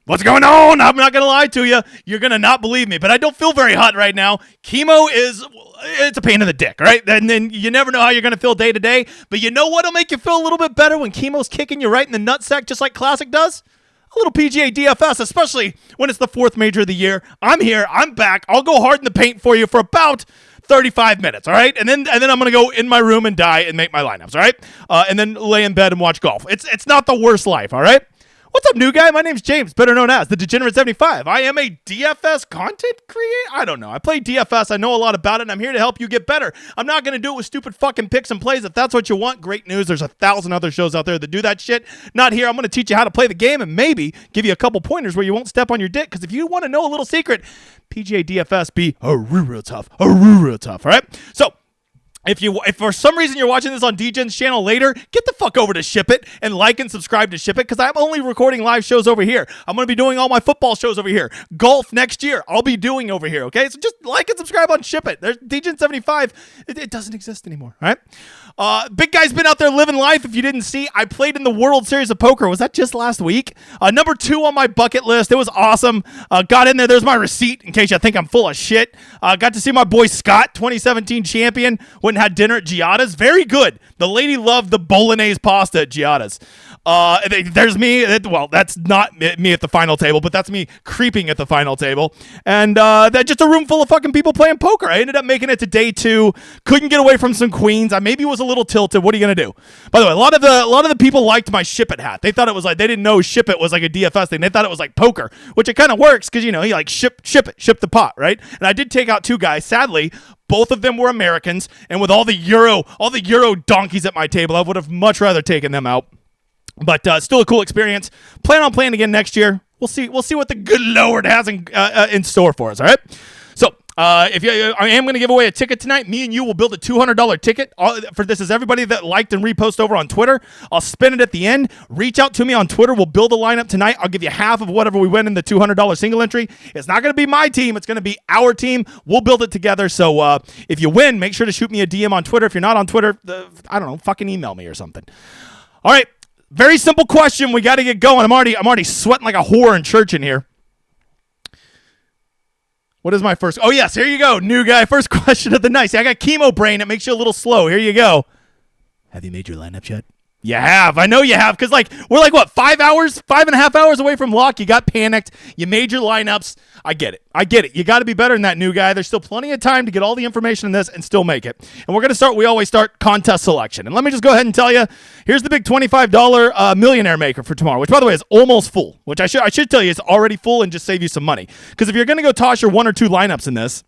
What's going on? I'm not going to lie to you. You're going to not believe me, but I don't feel very hot right now. Chemo it's a pain in the dick, right? And then you never know how you're going to feel day to day, but you know what'll make you feel a little bit better when chemo's kicking you right in the nutsack just like Classic does? A little PGA DFS, especially when it's the fourth major of the year. I'm here. I'm back. I'll go hard in the paint for you for about 35 minutes, all right? And then I'm going to go in my room and die and make my lineups, all right? And then lay in bed and watch golf. It's not the worst life, all right? What's up, new guy? My name's James, better known as the Degenerate 75. I am a DFS content creator. I don't know. I play DFS. I know a lot about it, and I'm here to help you get better. I'm not going to do it with stupid fucking picks and plays. If that's what you want, great news. There's 1,000 other shows out there that do that shit. Not here. I'm going to teach you how to play the game and maybe give you a couple pointers where you won't step on your dick, because if you want to know a little secret, PGA DFS be real tough, all right? So, If for some reason you're watching this on DGen's channel later, get the fuck over to Ship It and like and subscribe to Ship It, because I'm only recording live shows over here. I'm going to be doing all my football shows over here. Golf next year, I'll be doing over here, okay? So just like and subscribe on Ship It. There's DGen75. It doesn't exist anymore, all right? Big guy's been out there living life. If you didn't see, I played in the World Series of Poker. Was that just last week? Number 2 on my bucket list. It was awesome. Got in there. There's my receipt in case you think I'm full of shit. Got to see my boy Scott, 2017 champion. Went and had dinner at Giada's. Very good. The lady loved the bolognese pasta at Giada's. There's me. Well, that's not me at the final table, but that's me creeping at the final table. And that just a room full of fucking people playing poker. I ended up making it to day 2. Couldn't get away from some queens. I maybe was a little tilted. What are you gonna do? By the way, a lot of the people liked my Ship It hat. They thought it was like, they didn't know Ship It was like a DFS thing. They thought it was like poker, which it kind of works because, you know, you like ship the pot, right? And I did take out 2 guys. Sadly, both of them were Americans, and with all the Euro donkeys at my table, I would have much rather taken them out. But still a cool experience. Plan on playing again next year. We'll see what the good Lord has in store for us. All right. So I am going to give away a ticket tonight. Me and you will build a $200 ticket. For this is everybody that liked and reposted over on Twitter. I'll spin it at the end. Reach out to me on Twitter. We'll build a lineup tonight. I'll give you half of whatever we win in the $200 single entry. It's not going to be my team. It's going to be our team. We'll build it together. So if you win, make sure to shoot me a DM on Twitter. If you're not on Twitter, I don't know, fucking email me or something. All right. Very simple question. We got to get going. I'm already sweating like a whore in church in here. What is my first? Oh, yes. Here you go. New guy. First question of the night. See, I got chemo brain. It makes you a little slow. Here you go. Have you made your lineup yet? You have. I know you have. Because, we're what, 5.5 hours away from lock. You got panicked. You made your lineups. I get it. You got to be better than that, new guy. There's still plenty of time to get all the information in this and still make it. And we're going to start, we always start contest selection. And let me just go ahead and tell you, here's the big $25 millionaire maker for tomorrow, which, by the way, is almost full, which I should tell you is already full and just save you some money. Because if you're going to go toss your 1 or 2 lineups in this,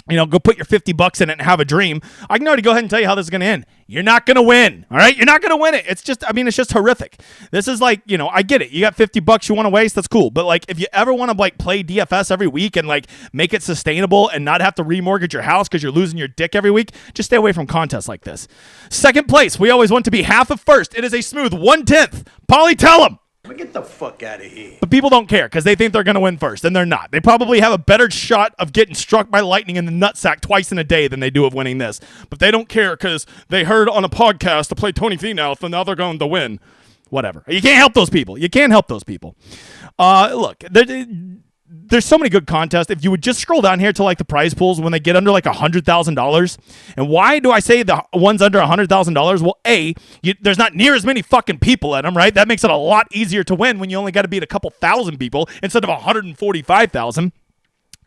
you know, go put your $50 in it and have a dream, I can already go ahead and tell you how this is going to end. You're not going to win, all right? You're not going to win it. It's just horrific. This is I get it. You got $50 you want to waste, that's cool. But, if you ever want to, play DFS every week and, make it sustainable and not have to remortgage your house because you're losing your dick every week, just stay away from contests like this. Second place, we always want to be half of first. It is a smooth 1/10. Polly, tell them. Get the fuck out of here. But people don't care because they think they're going to win first, and they're not. They probably have a better shot of getting struck by lightning in the nutsack twice in a day than they do of winning this. But they don't care because they heard on a podcast to play Tony Finau, and now they're going to win. Whatever. You can't help those people. Look, there's so many good contests. If you would just scroll down here to the prize pools when they get under $100,000. And why do I say the ones under $100,000? Well, there's not near as many fucking people in them, right? That makes it a lot easier to win when you only got to beat a couple thousand people instead of 145,000.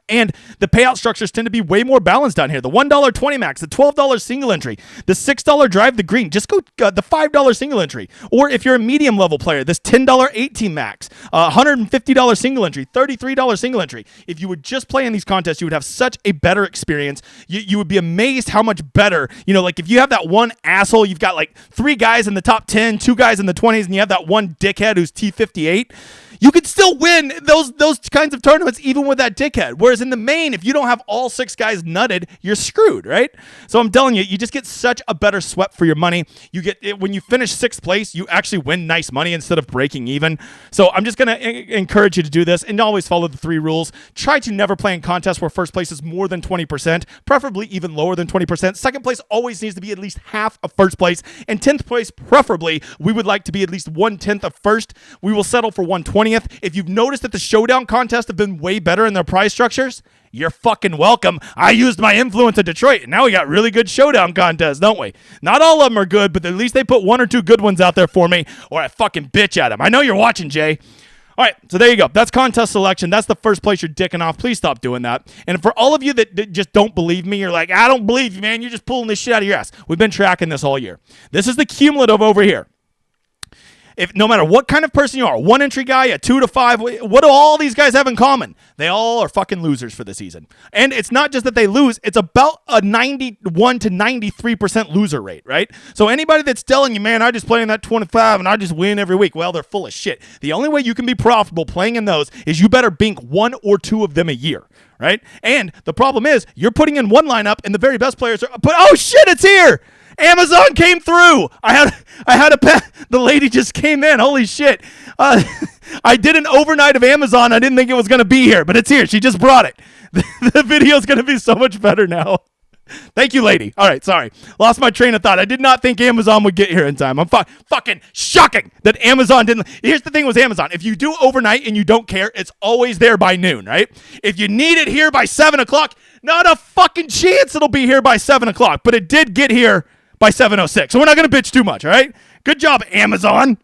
And the payout structures tend to be way more balanced down here. The $1.20 max, the $12 single entry, the $6 drive the green. Just go the $5 single entry. Or if you're a medium level player, this $10 18 max, $150 single entry, $33 single entry. If you would just play in these contests, you would have such a better experience. You would be amazed how much better, if you have that one asshole, you've got 3 guys in the top 10, 2 guys in the 20s, and you have that one dickhead who's T58. You could still win those kinds of tournaments even with that dickhead. Whereas in the main, if you don't have all 6 guys nutted, you're screwed, right? So I'm telling you, you just get such a better sweat for your money. You get it, when you finish 6th place, you actually win nice money instead of breaking even. So I'm just going to encourage you to do this and always follow the 3 rules. Try to never play in contests where first place is more than 20%, preferably even lower than 20%. Second place always needs to be at least half of first place. And 10th place, preferably, we would like to be at least 1/10 of first. We will settle for 1/20 20th. If you've noticed that the showdown contests have been way better in their prize structures, you're fucking welcome. I used my influence in Detroit, and now we got really good showdown contests, don't we? Not all of them are good, but at least they put one or two good ones out there for me, or I fucking bitch at them. I know you're watching, Jay. All right, so there you go. That's contest selection. That's the first place you're dicking off. Please stop doing that. And for all of you that just don't believe me, you're like, I don't believe you, man. You're just pulling this shit out of your ass. We've been tracking this all year. This is the cumulative over here. If no matter what kind of person you are, 1 entry guy, a 2 to 5, what do all these guys have in common? They all are fucking losers for the season. And it's not just that they lose, it's about a 91 to 93% loser rate, right? So anybody that's telling you, man, I just play in that 25 and I just win every week, well, they're full of shit. The only way you can be profitable playing in those is you better bink 1 or 2 of them a year, right? And the problem is you're putting in one lineup and the very best players are, oh shit, it's here! Amazon came through. I had a pet. The lady just came in. Holy shit. I did an overnight of Amazon. I didn't think it was going to be here, but it's here. She just brought it. The video is going to be so much better now. Thank you, lady. All right, sorry. Lost my train of thought. I did not think Amazon would get here in time. I'm fucking shocking that Amazon didn't. Here's the thing with Amazon. If you do overnight and you don't care, it's always there by noon, right? If you need it here by 7 o'clock, not a fucking chance it'll be here by 7 o'clock. But it did get here by 7:06. So we're not going to bitch too much, all right? Good job, Amazon.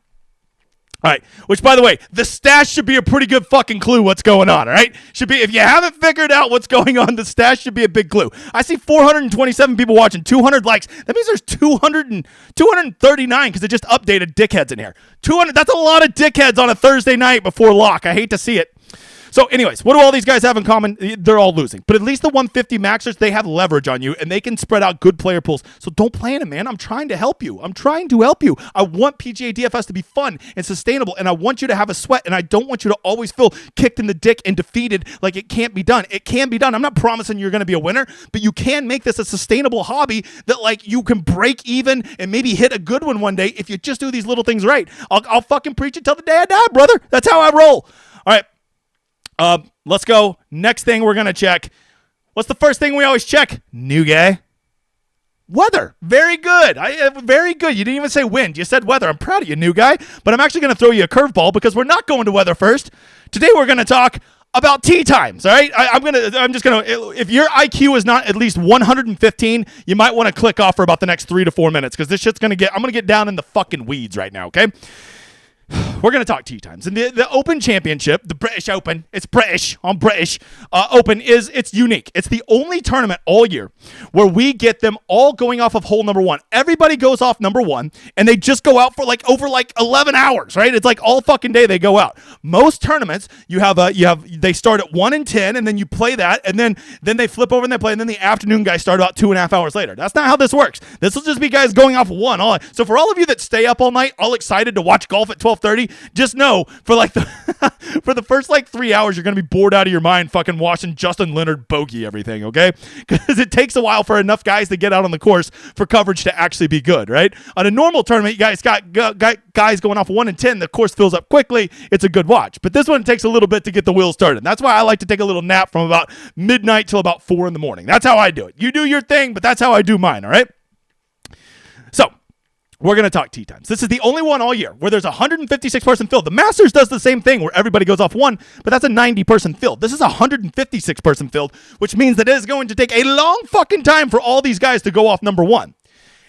All right, which, by the way, the stash should be a pretty good fucking clue what's going on, all right? Should be, if you haven't figured out what's going on, the stash should be a big clue. I see 427 people watching, 200 likes. That means there's 239 because it just updated dickheads in here. 200, that's a lot of dickheads on a Thursday night before lock. I hate to see it. So anyways, what do all these guys have in common? They're all losing. But at least the 150 maxers, they have leverage on you, and they can spread out good player pools. So don't play in them, man. I'm trying to help you. I want PGA DFS to be fun and sustainable, and I want you to have a sweat, and I don't want you to always feel kicked in the dick and defeated like it can't be done. It can be done. I'm not promising you're going to be a winner, but you can make this a sustainable hobby that, like, you can break even and maybe hit a good one day if you just do these little things right. I'll fucking preach it till the day I die, brother. That's how I roll. All right. Let's go. Next thing we're going to check. What's the first thing we always check? New guy. Weather. Very good. Very good. You didn't even say wind. You said weather. I'm proud of you, new guy. But I'm actually going to throw you a curveball because we're not going to weather first. Today we're going to talk about tee times, all right? I'm just going to, if your IQ is not at least 115, you might want to click off for about the next 3 to 4 minutes because this shit's I'm going to get down in the fucking weeds right now, okay? We're going to talk tee times. And the Open Championship, the British Open, it's British, I'm British, Open it's unique. It's the only tournament all year where we get them all going off of hole number 1. Everybody goes off number 1, and they just go out for over 11 hours, right? It's like all fucking day they go out. Most tournaments, they start at 1 and 10, and then you play that, and then they flip over and they play, and then the afternoon guys start about 2.5 hours later. That's not how this works. This will just be guys going off 1. So for all of you that stay up all night, all excited to watch golf at 12:30, just know for for the first 3 hours you're gonna be bored out of your mind fucking watching Justin Leonard bogey everything, okay? Because it takes a while for enough guys to get out on the course for coverage to actually be good, right? On a normal tournament, you guys got guys going off 1 and 10, the course fills up quickly, it's a good watch. But this one takes a little bit to get the wheels started. That's why I like to take a little nap from about midnight till about 4 in the morning. That's how I do it. You do your thing, but that's how I do mine, all right? So we're going to talk tee times. This is the only one all year where there's a 156-person field. The Masters does the same thing where everybody goes off 1, but that's a 90-person field. This is a 156-person field, which means that it is going to take a long fucking time for all these guys to go off number 1.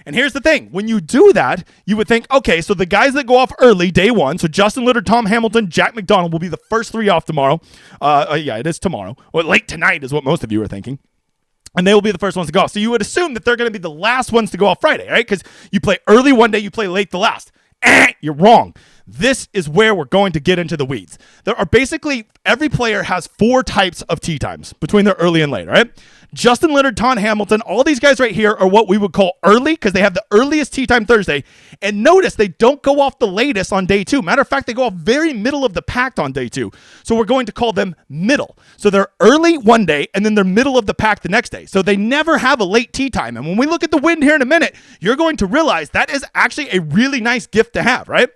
And here's the thing. When you do that, you would think, okay, so the guys that go off early, day 1, so Justin Leonard, Tom Hamilton, Jack McDonald will be the first 3 off tomorrow. Yeah, it is tomorrow. Or late tonight is what most of you are thinking. And they will be the first ones to go off. So you would assume that they're going to be the last ones to go off Friday, right? Because you play early one day, you play late the last. You're wrong. This is where we're going to get into the weeds. There are basically, every player has 4 types of tee times between their early and late, right? Justin Leonard, Tom Hamilton, all these guys right here are what we would call early because they have the earliest tee time Thursday. And notice they don't go off the latest on day 2. Matter of fact, they go off very middle of the pack on day 2. So we're going to call them middle. So they're early one day and then they're middle of the pack the next day. So they never have a late tee time. And when we look at the wind here in a minute, you're going to realize that is actually a really nice gift to have, right?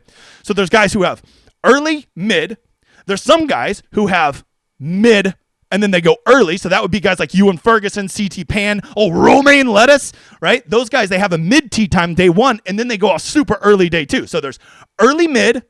So there's guys who have early, mid. There's some guys who have mid, and then they go early. So that would be guys like Ewan Ferguson, CT Pan, Romaine Lettuce, right? Those guys, they have a mid tee time day 1, and then they go off super early day 2. So there's early mid,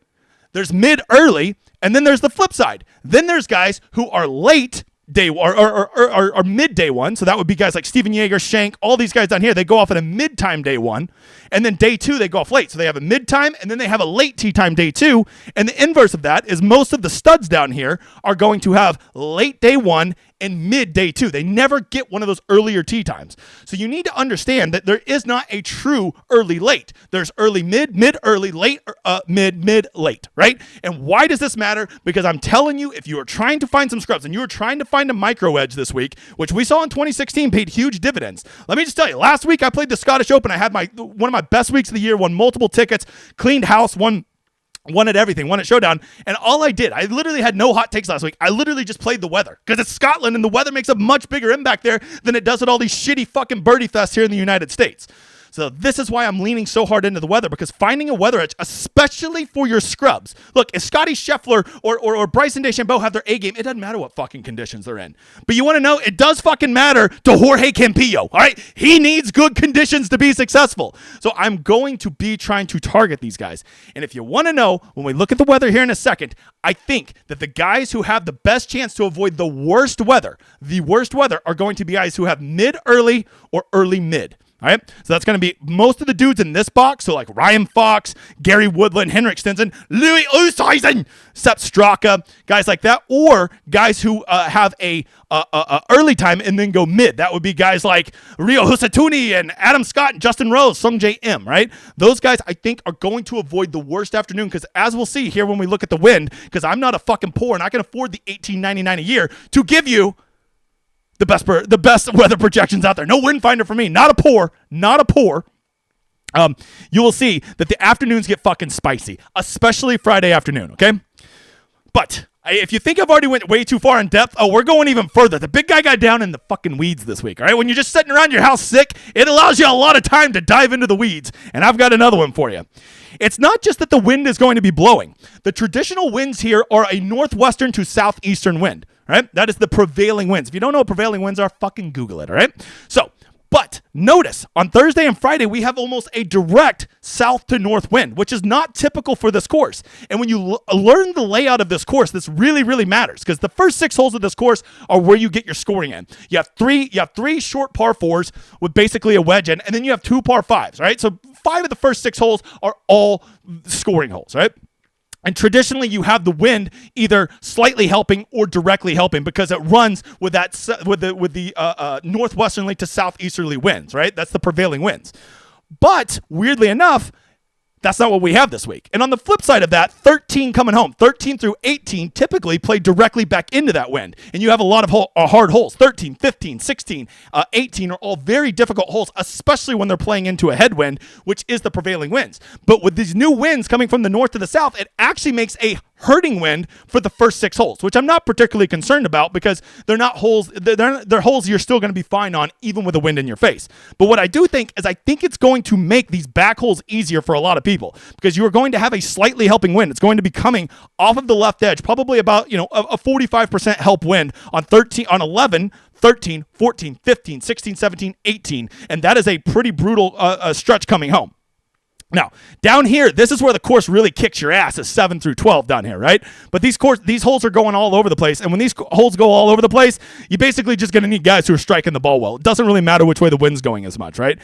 there's mid early, and then there's the flip side. Then there's guys who are late day or mid day one. So that would be guys like Steven Yeager, Shank, all these guys down here. They go off at a mid time day one, and then day two they go off late. So they have a mid time, and then they have a late tee time day two. And the inverse of that is most of the studs down here are going to have late day one and mid day two. They never get one of those earlier tee times. So you need to understand that there is not a true early late. There's early mid, mid early, late mid late, right? And why does this matter? Because I'm telling you, if you are trying to find some scrubs and you are trying to find a micro edge this week, which we saw in 2016 paid huge dividends. Let me just tell you, last week I played the Scottish Open. I had one of my best weeks of the year, won multiple tickets, cleaned house, won at everything, won at Showdown, and all I did, I literally had no hot takes last week. I literally just played the weather because it's Scotland and the weather makes a much bigger impact there than it does at all these shitty fucking birdie fests here in the United States. So this is why I'm leaning so hard into the weather, because finding a weather edge, especially for your scrubs. Look, if Scotty Scheffler or Bryson DeChambeau have their A game, it doesn't matter what fucking conditions they're in. But you want to know, it does fucking matter to Jorge Campillo, all right? He needs good conditions to be successful. So I'm going to be trying to target these guys. And if you want to know, when we look at the weather here in a second, I think that the guys who have the best chance to avoid the worst weather are going to be guys who have mid-early or early-mid. All right, so that's going to be most of the dudes in this box. So like Ryan Fox, Gary Woodland, Henrik Stenson, Louis Oosthuizen, Sepp Straka, guys like that, or guys who have a early time and then go mid. That would be guys like Rio Husatuni and Adam Scott and Justin Rose, Sung J M. Right, those guys I think are going to avoid the worst afternoon because, as we'll see here when we look at the wind, because I'm not a fucking poor and I can afford the $18.99 a year to give you the best weather projections out there. No wind finder for me. Not a poor. You will see that the afternoons get fucking spicy, especially Friday afternoon, okay? But if you think I've already went way too far in depth, we're going even further. The big guy got down in the fucking weeds this week, all right? When you're just sitting around your house sick, it allows you a lot of time to dive into the weeds, and I've got another one for you. It's not just that the wind is going to be blowing. The traditional winds here are a northwestern to southeastern wind. Right? That is the prevailing winds. If you don't know what prevailing winds are, fucking Google it, all right? So, but notice, on Thursday and Friday, we have almost a direct south to north wind, which is not typical for this course. And when you learn the layout of this course, this really, really matters because the first 6 holes of this course are where you get your scoring in. You have three short par 4s with basically a wedge in, and then you have 2 par 5s, right? So 5 of the first 6 holes are all scoring holes, right? And traditionally, you have the wind either slightly helping or directly helping because it runs with the northwesterly to southeasterly winds, right? That's the prevailing winds. But weirdly enough, that's not what we have this week. And on the flip side of that, 13 coming home, 13 through 18 typically play directly back into that wind. And you have a lot of hard holes. 13, 15, 16, 18 are all very difficult holes, especially when they're playing into a headwind, which is the prevailing winds. But with these new winds coming from the north to the south, it actually makes a hurting wind for the first 6 holes, which I'm not particularly concerned about because they're not holes. They're holes you're still going to be fine on even with the wind in your face. But what I do think is I think it's going to make these back holes easier for a lot of people because you are going to have a slightly helping wind. It's going to be coming off of the left edge, probably about, a 45% help wind on 11, 13, 14, 15, 16, 17, 18. And that is a pretty brutal stretch coming home. Now, down here, this is where the course really kicks your ass is 7 through 12 down here, right? But these holes are going all over the place. And when these holes go all over the place, you're basically just going to need guys who are striking the ball well. It doesn't really matter which way the wind's going as much, right?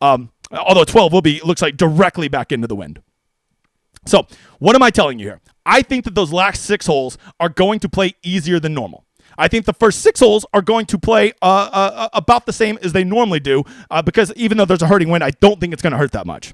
Although 12 looks like directly back into the wind. So what am I telling you here? I think that those last 6 holes are going to play easier than normal. I think the first 6 holes are going to play about the same as they normally do because even though there's a hurting wind, I don't think it's going to hurt that much.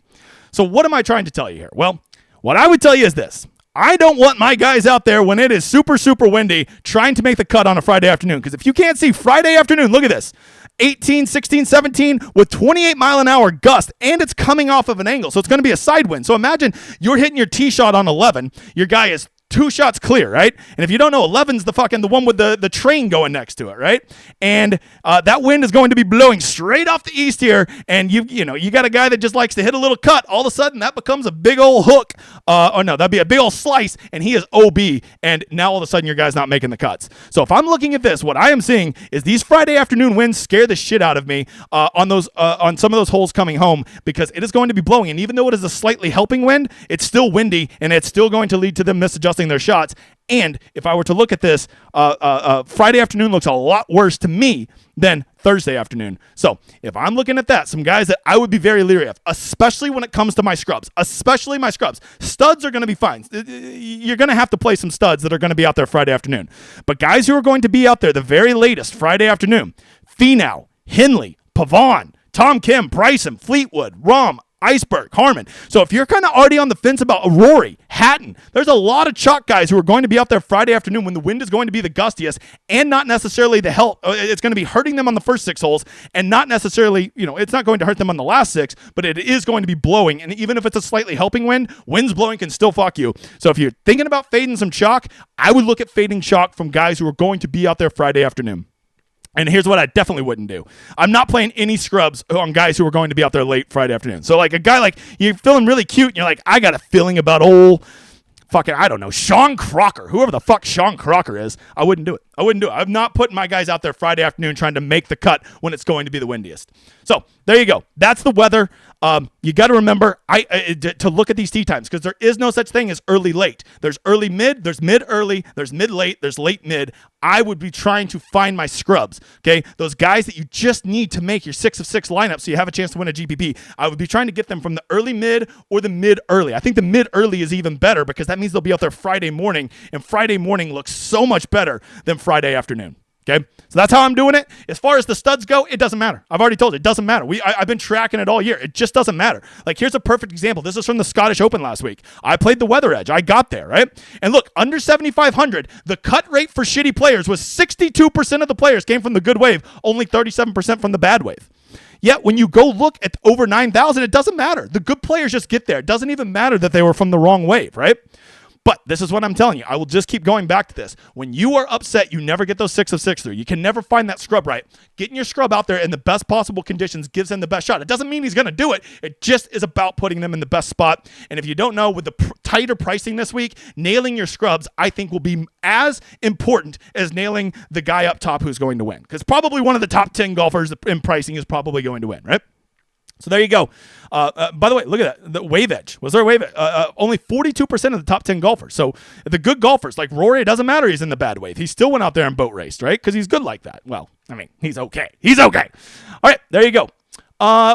So what am I trying to tell you here? Well, what I would tell you is this. I don't want my guys out there when it is super, super windy trying to make the cut on a Friday afternoon. Because if you can't see Friday afternoon, look at this. 18, 16, 17 with 28 mile an hour gust, and it's coming off of an angle. So it's going to be a side wind. So imagine you're hitting your tee shot on 11. Your guy is 2 shots clear, right? And if you don't know, 11's the one with the train going next to it, right? And that wind is going to be blowing straight off the east here, and you got a guy that just likes to hit a little cut. All of a sudden, that becomes a big old hook. That'd be a big old slice, and he is OB, and now all of a sudden your guy's not making the cuts. So if I'm looking at this, what I am seeing is these Friday afternoon winds scare the shit out of me on some of those holes coming home, because it is going to be blowing, and even though it is a slightly helping wind, it's still windy, and it's still going to lead to them misadjusting their shots. And if I were to look at this, Friday afternoon looks a lot worse to me than Thursday afternoon. So if I'm looking at that, some guys that I would be very leery of, especially when it comes to my scrubs, studs are going to be fine. You're going to have to play some studs that are going to be out there Friday afternoon. But guys who are going to be out there the very latest Friday afternoon, Finau, Henley, Pavon, Tom Kim, Bryson, Fleetwood, Rahm, Iceberg, Harmon. So if you're kind of already on the fence about Rory, Hatton, there's a lot of chalk guys who are going to be out there Friday afternoon when the wind is going to be the gustiest and not necessarily the help. It's going to be hurting them on the first 6 holes and not necessarily, it's not going to hurt them on the last 6, but it is going to be blowing. And even if it's a slightly helping wind, winds blowing can still fuck you. So if you're thinking about fading some chalk, I would look at fading chalk from guys who are going to be out there Friday afternoon. And here's what I definitely wouldn't do. I'm not playing any scrubs on guys who are going to be out there late Friday afternoon. So like a guy like, you're feeling really cute and you're like, I got a feeling about old fucking, I don't know, Sean Crocker, whoever the fuck Sean Crocker is, I wouldn't do it. I'm not putting my guys out there Friday afternoon trying to make the cut when it's going to be the windiest. So there you go. That's the weather. You got to remember to look at these tee times, because there is no such thing as early late. There's early mid, there's mid early, there's mid late, there's late mid. I would be trying to find my scrubs, okay? Those guys that you just need to make your 6 of 6 lineup so you have a chance to win a GPP. I would be trying to get them from the early mid or the mid early. I think the mid early is even better, because that means they'll be out there Friday morning, and Friday morning looks so much better than Friday afternoon. Okay, so that's how I'm doing it. As far as the studs go, it doesn't matter. I've already told you, it doesn't matter. I've been tracking it all year. It just doesn't matter. Like, here's a perfect example. This is from the Scottish Open last week. I played the Weather Edge. I got there, right? And look, under 7,500, the cut rate for shitty players was 62% of the players came from the good wave, only 37% from the bad wave. Yet when you go look at over 9,000, it doesn't matter. The good players just get there. It doesn't even matter that they were from the wrong wave, right? But this is what I'm telling you. I will just keep going back to this. When you are upset, you never get those 6 of 6 through. You can never find that scrub right. Getting your scrub out there in the best possible conditions gives him the best shot. It doesn't mean he's going to do it. It just is about putting them in the best spot. And if you don't know, with the tighter pricing this week, nailing your scrubs, I think, will be as important as nailing the guy up top who's going to win. Because probably one of the top 10 golfers in pricing is probably going to win, right? So there you go. By the way, look at that. The wave edge. Was there a wave edge? Only 42% of the top 10 golfers. So the good golfers, like Rory, it doesn't matter he's in the bad wave. He still went out there and boat raced, right? Because he's good like that. Well, I mean, he's okay. All right, there you go.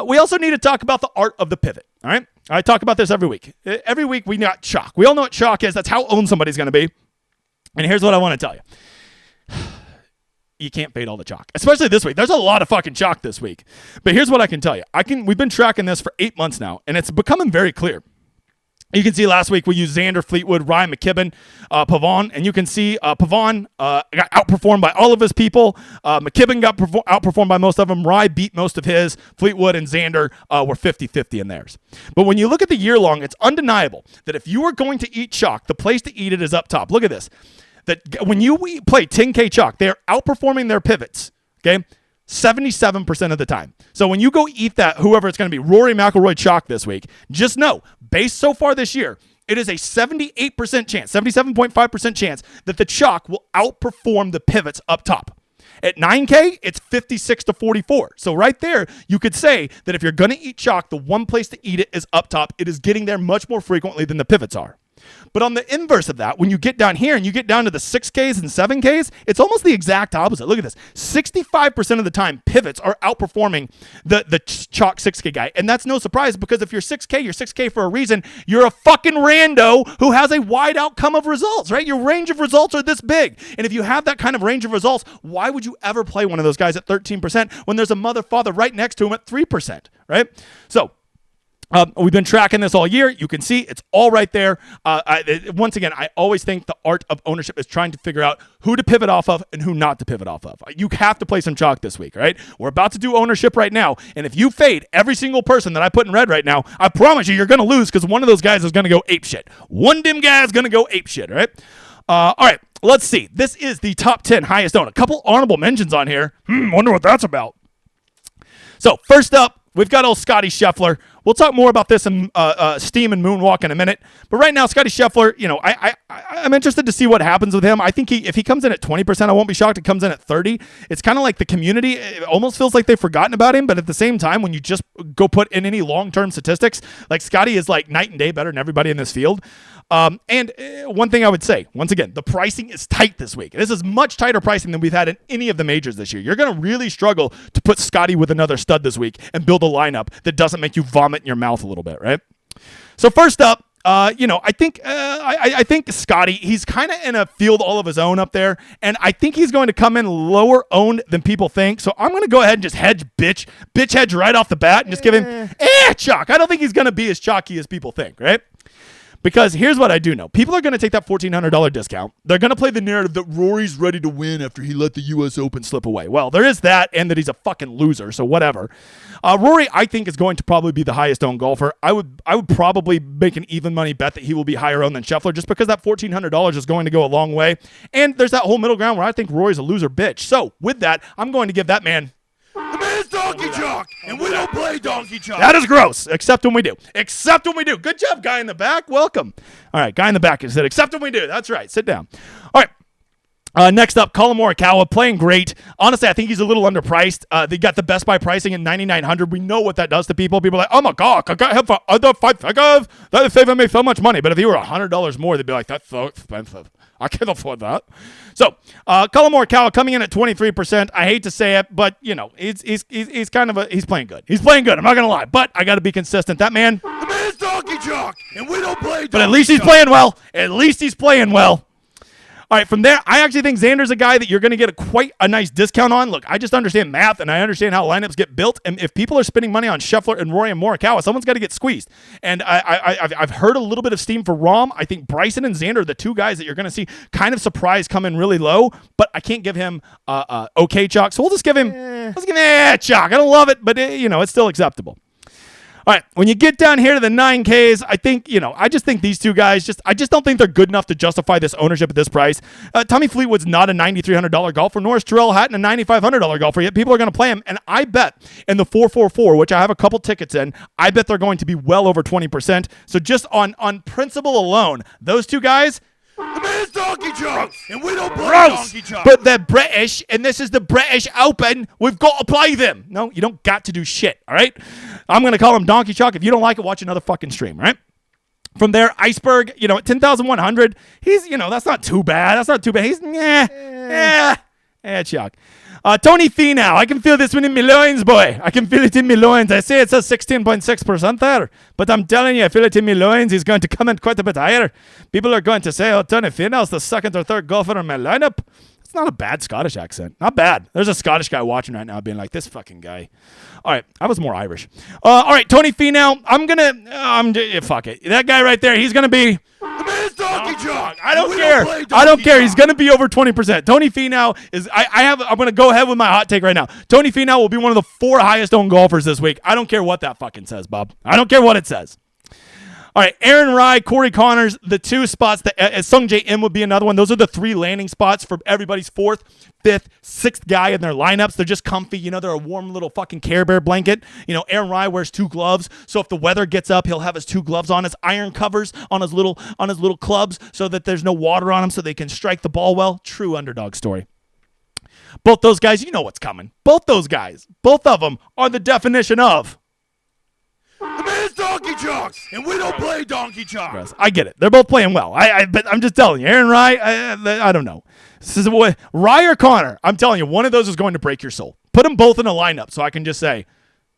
We also need to talk about the art of the pivot, all right? I talk about this every week. Every week we got chalk. We all know what chalk is. That's how owned somebody's going to be. And here's what I want to tell you. You can't fade all the chalk, especially this week. There's a lot of fucking chalk this week. But here's what I can tell you. We've been tracking this for 8 months now, and it's becoming very clear. You can see last week we used Xander, Fleetwood, Ryan McKibben, Pavon, and you can see Pavon got outperformed by all of his people. McKibben got outperformed by most of them. Rye beat most of his. Fleetwood and Xander were 50-50 in theirs. But when you look at the year long, it's undeniable that if you are going to eat chalk, the place to eat it is up top. Look at this. That when you play 10K chalk, they're outperforming their pivots, okay, 77% of the time. So when you go eat that, whoever it's going to be, Rory McIlroy chalk this week, just know, based so far this year, it is a 78% chance, 77.5% chance that the chalk will outperform the pivots up top. At 9K, it's 56-44. So right there, you could say that if you're going to eat chalk, the one place to eat it is up top. It is getting there much more frequently than the pivots are. But on the inverse of that, when you get down here and you get down to the 6Ks and 7Ks, it's almost the exact opposite. Look at this. 65% of the time, pivots are outperforming the chalk 6K guy. And that's no surprise, because if you're 6K for a reason. You're a fucking rando who has a wide outcome of results, right? Your range of results are this big. And if you have that kind of range of results, why would you ever play one of those guys at 13% when there's a mother father right next to him at 3%, right? So We've been tracking this all year. You can see it's all right there. Once again, I always think the art of ownership is trying to figure out who to pivot off of and who not to pivot off of. You have to play some chalk this week, right? We're about to do ownership right now, and if you fade every single person that I put in red right now, I promise you're going to lose because one of those guys is going to go apeshit. One dim guy is going to go apeshit, all right? All right, let's see. This is the top 10 highest owned. A couple honorable mentions on here. Wonder what that's about. So first up, we've got old Scotty Scheffler. We'll talk more about this in Steam and Moonwalk in a minute. But right now, Scotty Scheffler, I'm interested to see what happens with him. I think if he comes in at 20%, I won't be shocked. It comes in at 30%. It's kind of like the community. It almost feels like they've forgotten about him. But at the same time, when you just go put in any long-term statistics, like Scotty is like night and day better than everybody in this field. And one thing I would say, once again, the pricing is tight this week. This is much tighter pricing than we've had in any of the majors this year. You're going to really struggle to put Scotty with another stud this week and build a lineup that doesn't make you vomit in your mouth a little bit, right? So first up, I think Scotty, he's kind of in a field all of his own up there, and I think he's going to come in lower owned than people think. So I'm going to go ahead and just bitch hedge right off the bat and just give him chalk. I don't think he's going to be as chalky as people think, right? Because here's what I do know. People are going to take that $1,400 discount. They're going to play the narrative that Rory's ready to win after he let the U.S. Open slip away. Well, there is that, and that he's a fucking loser, so whatever. Rory, I think, is going to probably be the highest owned golfer. I would probably make an even money bet that he will be higher owned than Scheffler just because that $1,400 is going to go a long way. And there's that whole middle ground where I think Rory's a loser bitch. So with that, I'm going to give that man... The man's donkey chalk, and we don't play donkey chalk. That is gross, except when we do. Except when we do. Good job, guy in the back. Welcome. All right, guy in the back is it. Except when we do. That's right. Sit down. All right. Next up, Colin Morikawa, playing great. Honestly, I think he's a little underpriced. They got the Best Buy pricing at $9,900. We know what that does to people. People are like, oh my God, I got him for under $5. That saving me so much money. But if he were $100 more, they'd be like, that's so expensive. I can't afford that. So, Colin Morikawa coming in at 23%. I hate to say it, but he's kind of he's playing good. He's playing good. I'm not gonna lie, but I got to be consistent. That man. The man's donkey chalk, and we don't play. But at least he's playing well. At least he's playing well. All right, from there, I actually think Xander's a guy that you're going to get quite a nice discount on. Look, I just understand math, and I understand how lineups get built. And if people are spending money on Scheffler and Rory and Morikawa, someone's got to get squeezed. And I've heard a little bit of steam for Rahm. I think Bryson and Xander are the two guys that you're going to see kind of surprise come in really low, but I can't give him okay chalk. So we'll just give him chalk. I don't love it, but it's still acceptable. All right, when you get down here to the 9Ks, I think, I just think these two guys, I just don't think they're good enough to justify this ownership at this price. Tommy Fleetwood's not a $9,300 golfer, nor is Terrell Hatton a $9,500 golfer, yet people are going to play him. And I bet in the 444, which I have a couple tickets in, I bet they're going to be well over 20%. So just on principle alone, those two guys... The man's donkey chalk, and we don't play donkey chalk. But they're British, and this is the British Open. We've got to play them. No, you don't got to do shit, all right? I'm going to call them donkey chalk. If you don't like it, watch another fucking stream, right? From there, Iceberg, at 10,100, he's, that's not too bad. That's not too bad. He's, chalk. Tony Finau, I can feel this one in my loins, boy. I can feel it in my loins. I say it says 16.6% there, but I'm telling you, I feel it in my loins. He's going to come in quite a bit higher. People are going to say, oh, Tony Finau's the second or third golfer in my lineup. It's not a bad Scottish accent. Not bad. There's a Scottish guy watching right now being like, this fucking guy. All right, I was more Irish. All right, Tony Finau, fuck it. That guy right there, he's going to be... The man's donkey chalk. I don't care. I don't care. He's going to be over 20%. Tony Finau is... I'm going to go ahead with my hot take right now. Tony Finau will be one of the 4 highest owned golfers this week. I don't care what that fucking says, Bob. I don't care what it says. All right, Aaron Rai, Corey Connors, the 2 spots. Sung J M would be another one. Those are the 3 landing spots for everybody's 4th, 5th, 6th guy in their lineups. They're just comfy. They're a warm little fucking Care Bear blanket. Aaron Rai wears 2 gloves, so if the weather gets up, he'll have his 2 gloves on, his iron covers on his little clubs, so that there's no water on them, so they can strike the ball well. True underdog story. Both those guys, you know what's coming. Both those guys, both of them are the definition of. The man's donkey chalk, and we don't play donkey chalk. I get it. They're both playing well. But I'm just telling you, Aaron Rai, I don't know. This is Rai or Connor. I'm telling you, one of those is going to break your soul. Put them both in a lineup so I can just say,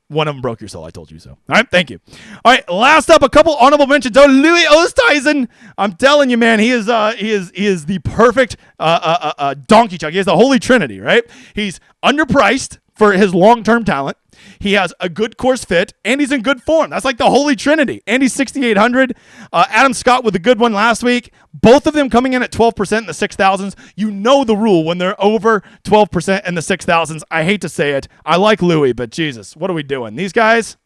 one of them broke your soul. I told you so. All right, thank you. All right, last up, a couple honorable mentions. Oh, Louis Oosthuizen. I'm telling you, man, he is the perfect donkey chalk. He has the holy trinity, right? He's underpriced. for his long-term talent. He has a good course fit, and he's in good form. That's like the holy trinity. And he's 6,800. Adam Scott with a good one last week. Both of them coming in at 12% in the 6,000s. You know the rule when they're over 12% in the 6,000s. I hate to say it. I like Louis, but Jesus, what are we doing? These guys?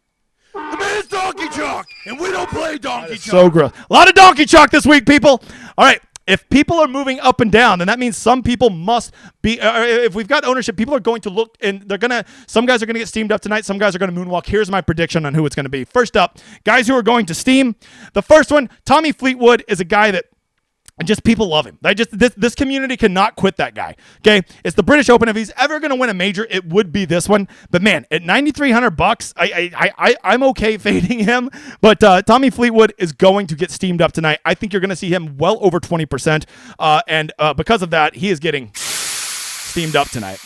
The man's donkey chalk, and we don't play donkey chalk. So gross. A lot of donkey chalk this week, people. All right. If people are moving up and down, then that means some people must be, if we've got ownership, people are going to look, and some guys are going to get steamed up tonight. Some guys are going to moonwalk. Here's my prediction on who it's going to be. First up, guys who are going to steam. The first one, Tommy Fleetwood, is a guy that just people love him. This community cannot quit that guy. Okay, it's the British Open. If he's ever going to win a major, it would be this one. But man, at $9,300, I'm okay fading him. But Tommy Fleetwood is going to get steamed up tonight. I think you're going to see him well over 20%, and because of that, he is getting steamed up tonight.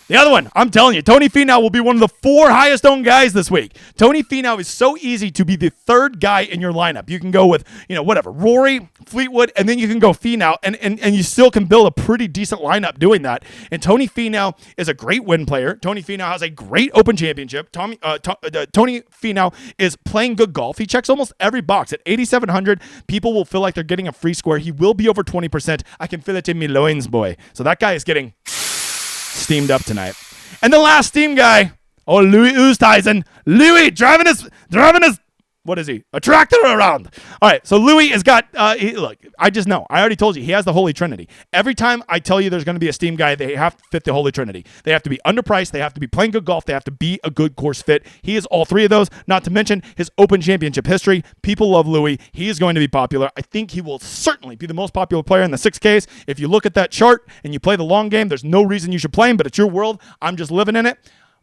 The other one, I'm telling you, Tony Finau will be one of the 4 highest owned guys this week. Tony Finau is so easy to be the third guy in your lineup. You can go with, Rory, Fleetwood, and then you can go Finau, and you still can build a pretty decent lineup doing that. And Tony Finau is a great win player. Tony Finau has a great Open Championship. Tony Finau is playing good golf. He checks almost every box. At 8,700, people will feel like they're getting a free square. He will be over 20%. I can feel it in me loins, boy. So that guy is getting steamed up tonight. And the last steam guy, Louis Oosthuizen. Louis driving his what is he? A tractor around. All right, so Louis has got, look, I just know. I already told you, he has the Holy Trinity. Every time I tell you there's going to be a steam guy, they have to fit the Holy Trinity. They have to be underpriced. They have to be playing good golf. They have to be a good course fit. He is all 3 of those, not to mention his Open Championship history. People love Louis. He is going to be popular. I think he will certainly be the most popular player in the 6Ks. If you look at that chart and you play the long game, there's no reason you should play him, but it's your world. I'm just living in it.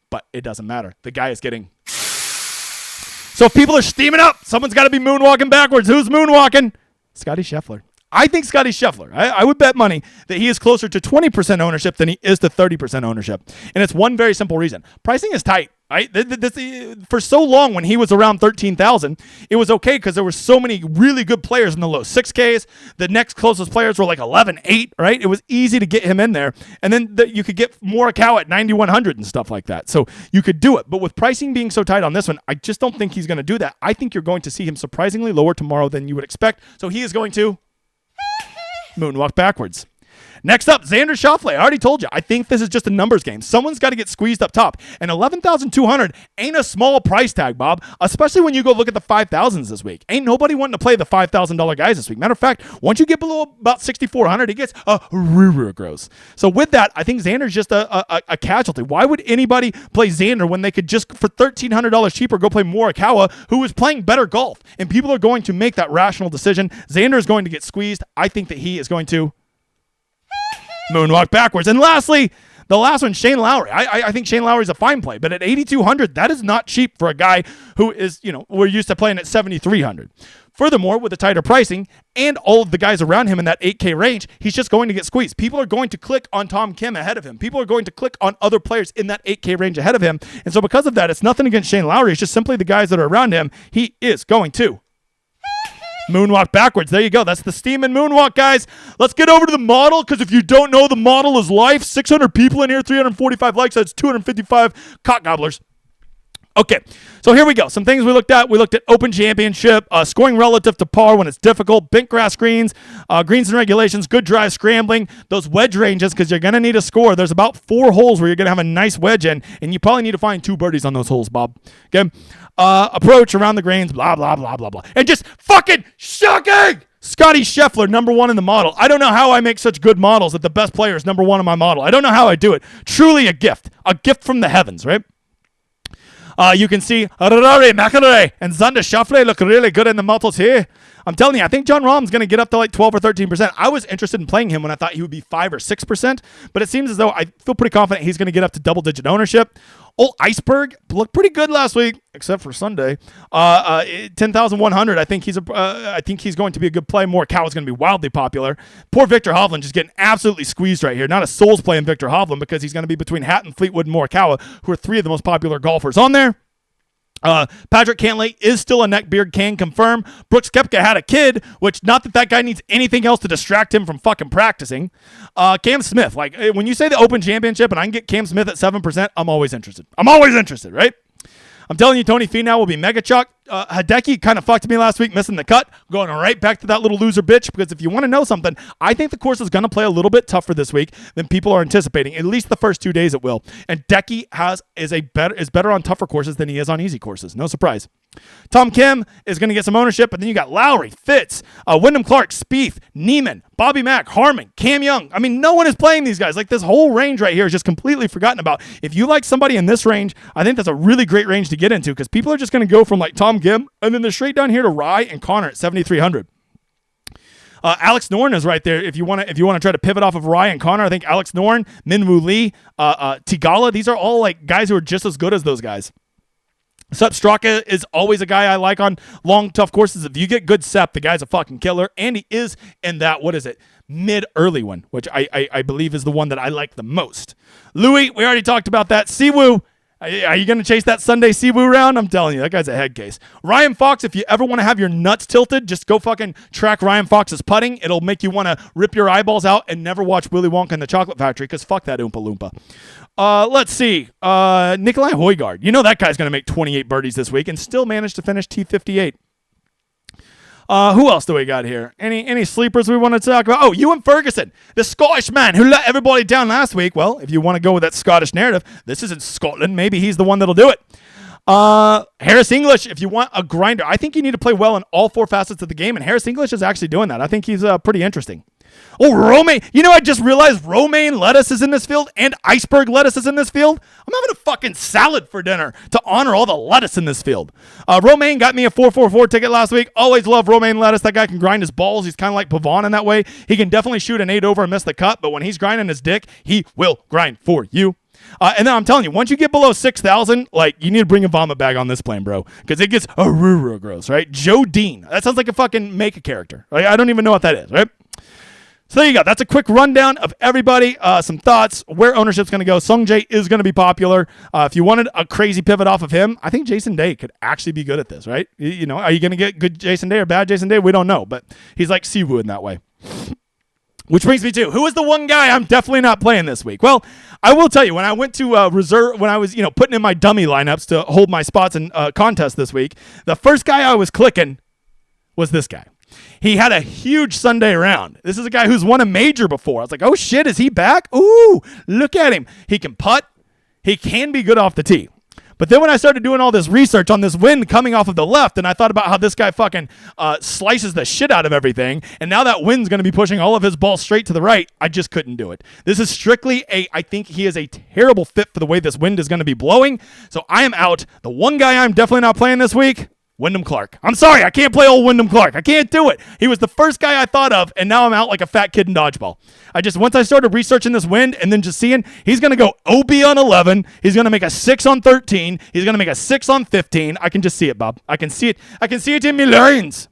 But it doesn't matter. The guy is getting... So if people are steaming up, someone's got to be moonwalking backwards. Who's moonwalking? Scotty Scheffler. I think Scotty Scheffler. I would bet money that he is closer to 20% ownership than he is to 30% ownership. And it's one very simple reason. Pricing is tight, right? For so long when he was around 13,000, it was okay because there were so many really good players in the low 6Ks. The next closest players were like 11.8, right? It was easy to get him in there. And then you could get Morikawa at 9,100 and stuff like that. So you could do it. But with pricing being so tight on this one, I just don't think he's going to do that. I think you're going to see him surprisingly lower tomorrow than you would expect. So he is going to moonwalk backwards. Next up, Xander Schauffele. I already told you. I think this is just a numbers game. Someone's got to get squeezed up top. And 11,200 ain't a small price tag, Bob, especially when you go look at the 5,000s this week. Ain't nobody wanting to play the $5,000 guys this week. Matter of fact, once you get below about 6,400, it gets real gross. So with that, I think Xander's just a casualty. Why would anybody play Xander when they could just, for $1,300 cheaper, go play Morikawa, who is playing better golf? And people are going to make that rational decision. Xander is going to get squeezed. I think that he is going to moonwalk backwards. And lastly, the last one, Shane Lowry. I think Shane Lowry is a fine play, but at 8,200, that is not cheap for a guy who is, we're used to playing at 7,300. Furthermore, with the tighter pricing and all of the guys around him in that 8K range, he's just going to get squeezed. People are going to click on Tom Kim ahead of him. People are going to click on other players in that 8K range ahead of him. And so because of that, it's nothing against Shane Lowry. It's just simply the guys that are around him. He is going to moonwalk backwards. There you go. That's the steam and moonwalk, guys. Let's get over to the model, because if you don't know, the model is life. 600 people in here, 345 likes. That's 255 cock gobblers. Okay, so here we go. Some things we looked at. We looked at Open Championship, scoring relative to par when it's difficult, bent grass greens, greens and regulations, good drive scrambling, those wedge ranges, because you're going to need a score. There's about 4 holes where you're going to have a nice wedge in, and you probably need to find 2 birdies on those holes, Bob. Okay, approach around the greens, blah, blah, blah, blah, blah. And just fucking shocking! Scotty Scheffler, number 1 in the model. I don't know how I make such good models that the best player is number 1 in my model. I don't know how I do it. Truly a gift from the heavens, right? You can see Rory McIlroy and Xander Schauffele look really good in the models here. I'm telling you, I think Jon Rahm's going to get up to like 12 or 13%. I was interested in playing him when I thought he would be 5 or 6%, but it seems as though I feel pretty confident he's going to get up to double-digit ownership. Old Iceberg looked pretty good last week, except for Sunday. 10,100. I think he's going to be a good play. Morikawa's going to be wildly popular. Poor Victor Hovland just getting absolutely squeezed right here. Not a soul's playing Victor Hovland because he's going to be between Hatton, Fleetwood, and Morikawa, who are 3 of the most popular golfers on there. Patrick Cantlay is still a neckbeard, can confirm. Brooks Koepka had a kid, which not that guy needs anything else to distract him from fucking practicing. Cam Smith, like when you say the Open Championship and I can get Cam Smith at 7%, I'm always interested. Right? I'm telling you, Tony Finau will be mega chalk. Hideki kind of fucked me last week, missing the cut. Going right back to that little loser bitch, because if you want to know something, I think the course is going to play a little bit tougher this week than people are anticipating. At least the first 2 days it will. And Decky is better on tougher courses than he is on easy courses. No surprise. Tom Kim is going to get some ownership, but then you got Lowry, Fitz, Wyndham Clark, Spieth, Neiman, Bobby Mack, Harmon, Cam Young. I mean, no one is playing these guys. Like, this whole range right here is just completely forgotten about. If you like somebody in this range, I think that's a really great range to get into, because people are just going to go from like Tom Kim and then they're straight down here to Rye and Connor at 7,300. Alex Noren is right there. If you want to try to pivot off of Ryan and Connor, I think Alex Noren, Minwoo Lee, Tigala, these are all like guys who are just as good as those guys. Sepp Straka is always a guy I like on long, tough courses. If you get good Sepp, the guy's a fucking killer. And he is in that, mid-early one, which I believe is the one that I like the most. Louis, we already talked about that. Siwoo, are you going to chase that Sunday Siwoo round? I'm telling you, that guy's a head case. Ryan Fox, if you ever want to have your nuts tilted, just go fucking track Ryan Fox's putting. It'll make you want to rip your eyeballs out and never watch Willy Wonka and the Chocolate Factory, because fuck that Oompa Loompa. Let's see. Nikolai Højgaard. You know that guy's going to make 28 birdies this week and still manage to finish T58. Who else do we got here? Any sleepers we want to talk about? Oh, Ewan Ferguson, the Scottish man who let everybody down last week. Well, if you want to go with that Scottish narrative, this isn't Scotland. Maybe he's the one that'll do it. Harris English, if you want a grinder. I think you need to play well in all four facets of the game, and Harris English is actually doing that. I think he's pretty interesting. Oh, Romaine. You know, I just realized romaine lettuce is in this field and iceberg lettuce is in this field. I'm having a fucking salad for dinner to honor all the lettuce in this field. Romaine got me a 444 ticket last week. Always love romaine lettuce. That guy can grind his balls. He's kind of like Pavon in that way. He can definitely shoot an 8 over and miss the cut, but when he's grinding his dick, he will grind for you. And then I'm telling you, once you get below 6,000, like, you need to bring a vomit bag on this plane, bro, because it gets gross, right? Joe Dean. That sounds like a fucking make-a character. Right? I don't even know what that is, right? So there you go. That's a quick rundown of everybody. Some thoughts, where ownership's going to go. Sung Jae is going to be popular. If you wanted a crazy pivot off of him, I think Jason Day could actually be good at this, right? You know, are you going to get good Jason Day or bad Jason Day? We don't know, but he's like Siwoo in that way. Which brings me to, who is the one guy I'm definitely not playing this week? Well, I will tell you, when I went to reserve, when I was, putting in my dummy lineups to hold my spots in contest this week, the first guy I was clicking was this guy. He had a huge Sunday round. This is a guy who's won a major before. I was like, oh shit, is he back? Ooh, look at him. He can putt. He can be good off the tee. But then when I started doing all this research on this wind coming off of the left, and I thought about how this guy fucking slices the shit out of everything, and now that wind's going to be pushing all of his balls straight to the right, I just couldn't do it. This is strictly I think he is a terrible fit for the way this wind is going to be blowing, so I am out. The one guy I'm definitely not playing this week, Wyndham Clark. I'm sorry, I can't play old Wyndham Clark. I can't do it. He was the first guy I thought of, and now I'm out like a fat kid in dodgeball. Once I started researching this wind and then just seeing, he's going to go OB on 11. He's going to make a 6 on 13. He's going to make a 6 on 15. I can just see it, Bob. I can see it. I can see it in my lines.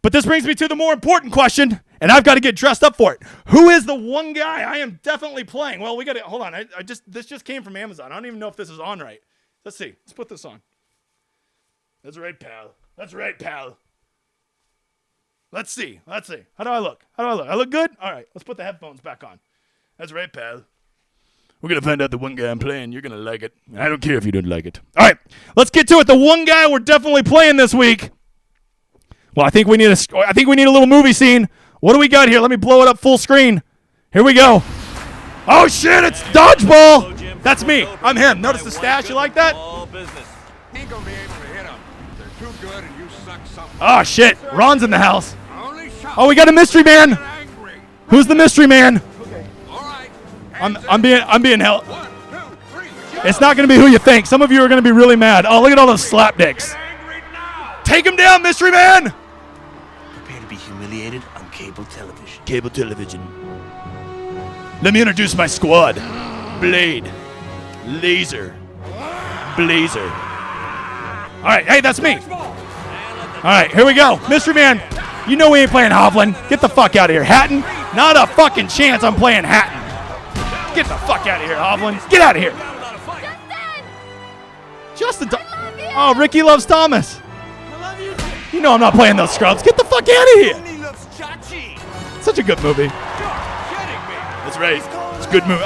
But this brings me to the more important question, and I've got to get dressed up for it. Who is the one guy I am definitely playing? Well, we got to, hold on. This just came from Amazon. I don't even know if this is on right. Let's see. Let's put this on. That's right, pal. That's right, pal. Let's see. How do I look? I look good? All right, let's put the headphones back on. That's right, pal. We're going to find out the one guy I'm playing. You're going to like it. I don't care if you don't like it. All right, let's get to it. The one guy we're definitely playing this week. Well, I think we need a little movie scene. What do we got here? Let me blow it up full screen. Here we go. Oh, shit, it's Dodgeball. That's me. I'm him. Notice the stash. You like that? Ain't gonna be able to hit them. They're too good and you suck something. Oh, shit. Ron's in the house. Oh, we got a mystery man. Who's the mystery man? Okay. All right. I'm being held. 1, 2, 3. It's not going to be who you think. Some of you are going to be really mad. Oh, look at all those slap dicks. Take him down, mystery man. Prepare to be humiliated on cable television. Cable television. Let me introduce my squad. Blade. Laser. Blazer. All right, hey, that's me. All right, here we go. Mystery Man, you know we ain't playing Hovland. Get the fuck out of here. Hatton, not a fucking chance I'm playing Hatton. Get the fuck out of here, Hovland. Get out of here. Justin! Justin, I love Oh, Ricky loves Thomas. I love you. You know I'm not playing those scrubs. Get the fuck out of here. He loves Chachi. Such a good movie. You're kidding me. That's right. It's a good movie.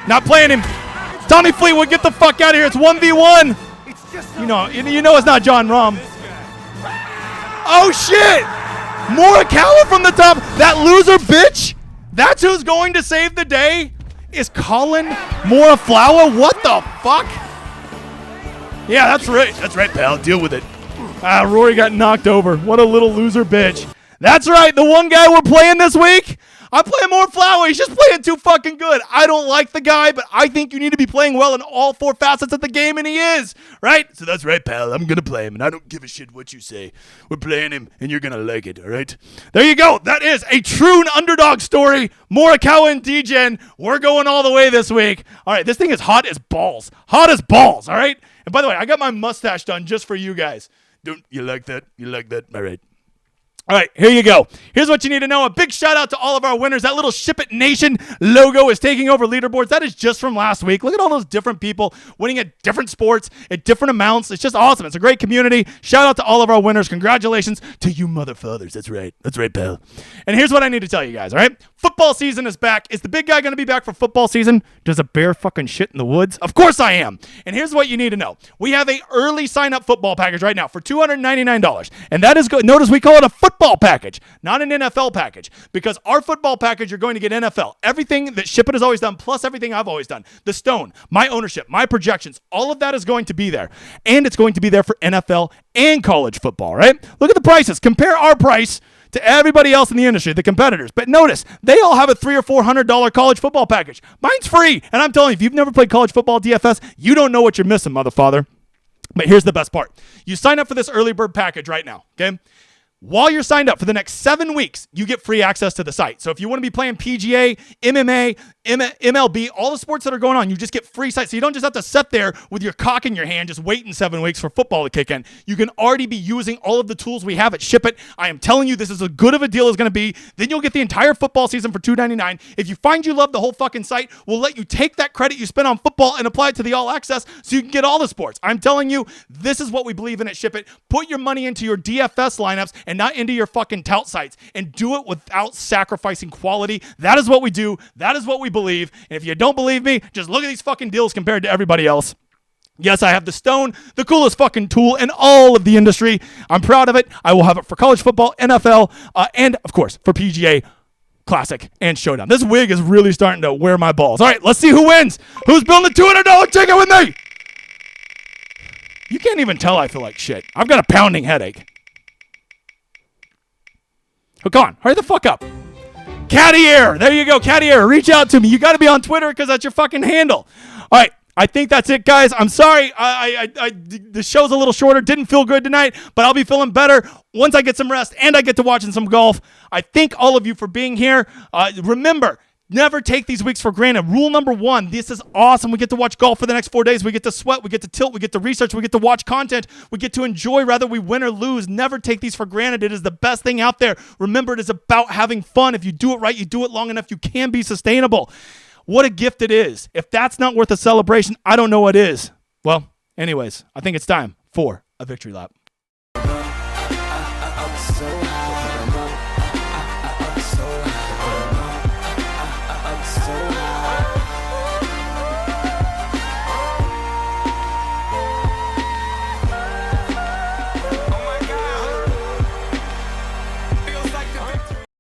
Not playing him. Tommy Fleetwood, get the fuck out of here. It's 1v1. You know it's not John Rahm. Oh, shit. Morikawa from the top. That loser bitch. That's who's going to save the day? Is Colin Morikawa? What the fuck? Yeah, that's right. That's right, pal. Deal with it. Rory got knocked over. What a little loser bitch. That's right. The one guy we're playing this week, I'm playing Morikawa. He's just playing too fucking good. I don't like the guy, but I think you need to be playing well in all four facets of the game, and he is, right? So that's right, pal. I'm going to play him, and I don't give a shit what you say. We're playing him, and you're going to like it, all right? There you go. That is a true underdog story. Morikawa and DGen, we're going all the way this week. All right, this thing is hot as balls. Hot as balls, all right? And by the way, I got my mustache done just for you guys. Don't you like that? You like that? All right. All right, here you go. Here's what you need to know. A big shout out to all of our winners. That little Ship It Nation logo is taking over leaderboards. That is just from last week. Look at all those different people winning at different sports, at different amounts. It's just awesome. It's a great community. Shout out to all of our winners. Congratulations to you motherfathers. That's right. That's right, pal. And here's what I need to tell you guys, all right? Football season is back. Is the big guy going to be back for football season? Does a bear fucking shit in the woods? Of course I am. And here's what you need to know. We have a early sign-up football package right now for $299. And that is good. Notice we call it a football package, not an NFL package, because our football package, you're going to get NFL. Everything that Ship It has always done, plus everything I've always done. The Stone, my ownership, my projections, all of that is going to be there. And it's going to be there for NFL and college football, right? Look at the prices. Compare our price to everybody else in the industry, the competitors. But notice, they all have a $300 or $400 college football package. Mine's free. And I'm telling you, if you've never played college football DFS, you don't know what you're missing, motherfather. But here's the best part. You sign up for this early bird package right now, okay? While you're signed up for the next 7 weeks, you get free access to the site. So if you want to be playing PGA, MMA, MLB, all the sports that are going on, you just get free sites. So you don't just have to sit there with your cock in your hand just waiting 7 weeks for football to kick in. You can already be using all of the tools we have at Ship It. I am telling you, this is as good of a deal as going to be. Then you'll get the entire football season for $299. If you find you love the whole fucking site, we'll let you take that credit you spent on football and apply it to the all access so you can get all the sports. I'm telling you, this is what we believe in at Ship It. Put your money into your DFS lineups and not into your fucking tout sites, and do it without sacrificing quality. That is what we do. That is what we believe. And if you don't believe me, just look at these fucking deals compared to everybody else. Yes, I have the Stone, the coolest fucking tool in all of the industry. I'm proud of it. I will have it for college football, NFL, and of course for PGA Classic and Showdown. This wig is really starting to wear my balls. All right, let's see who wins. Who's building the $200 ticket with me? You can't even tell I feel like shit. I've got a pounding headache. Oh, come on, hurry the fuck up. Caddy Air, there you go, Caddy Air, reach out to me. You got to be on Twitter because that's your fucking handle. All right, I think that's it, guys. I'm sorry, the show's a little shorter. Didn't feel good tonight, but I'll be feeling better once I get some rest and I get to watching some golf. I thank all of you for being here. Remember, never take these weeks for granted. Rule number 1, this is awesome. We get to watch golf for the next 4 days. We get to sweat. We get to tilt. We get to research. We get to watch content. We get to enjoy whether we win or lose. Never take these for granted. It is the best thing out there. Remember, it is about having fun. If you do it right, you do it long enough, you can be sustainable. What a gift it is. If that's not worth a celebration, I don't know what is. Well, anyways, I think it's time for a victory lap.